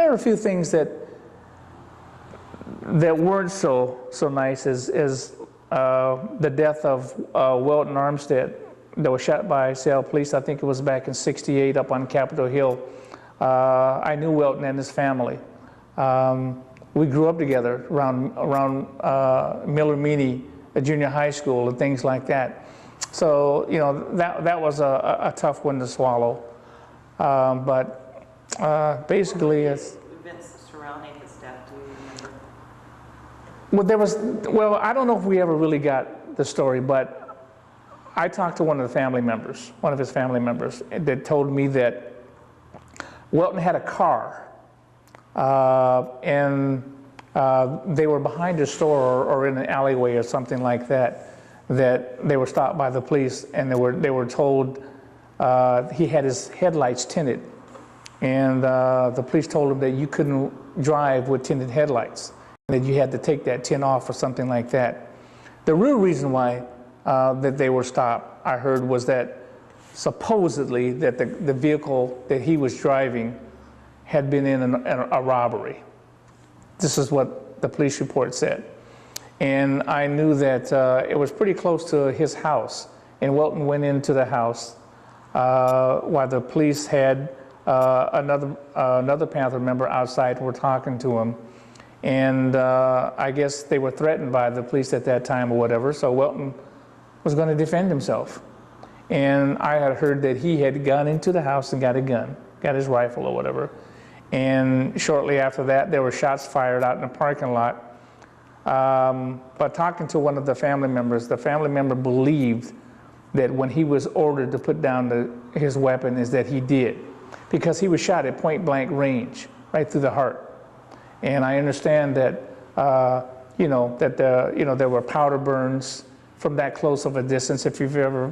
there are a few things that weren't so nice, as the death of Welton Armstead, that was shot by Seattle police. I think it was back in '68 up on Capitol Hill. I knew Welton and his family. We grew up together around Miller Meany, a junior high school, and things like that. So, you know, that was a tough one to swallow. But basically, it's events surrounding his death. Do you remember? Well, I don't know if we ever really got the story, but I talked to one of his family members, that told me that Welton had a car, and they were behind a store or in an alleyway or something like that, that they were stopped by the police, and they were told he had his headlights tinted, and the police told him that you couldn't drive with tinted headlights, and that you had to take that tint off or something like that. The real reason why that they were stopped, I heard, was that supposedly that the vehicle that he was driving had been in a robbery. This is what the police report said. And I knew that it was pretty close to his house, and Welton went into the house while the police had another Panther member outside and were talking to him. And I guess they were threatened by the police at that time or whatever, so Welton was going to defend himself. And I had heard that he had gone into the house and got a gun, got his rifle or whatever. And shortly after that, there were shots fired out in the parking lot. But talking to one of the family members, the family member believed that when he was ordered to put down his weapon, is that he did, because he was shot at point blank range, right through the heart. And I understand that there were powder burns from that close of a distance. If you've ever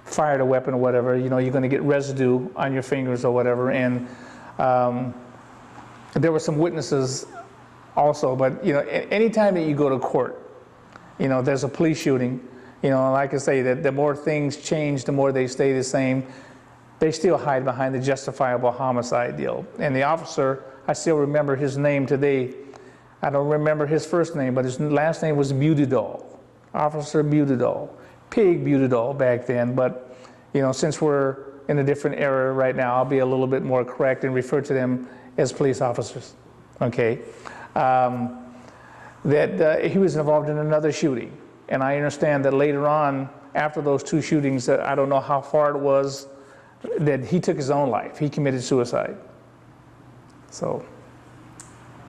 fired a weapon or whatever, you know, you're going to get residue on your fingers or whatever. And there were some witnesses also, but you know, anytime that you go to court, you know, there's a police shooting, you know, like I say, that the more things change, the more they stay the same. They still hide behind the justifiable homicide deal. And the officer, I still remember his name today. I don't remember his first name, but his last name was Mutadol, Officer Mutadol, Pig Mutadol back then. But you know, since we're in a different era right now, I'll be a little bit more correct and refer to them as police officers. Okay. He was involved in another shooting. And I understand that later on, after those two shootings, I don't know how far it was, that he took his own life. He committed suicide. So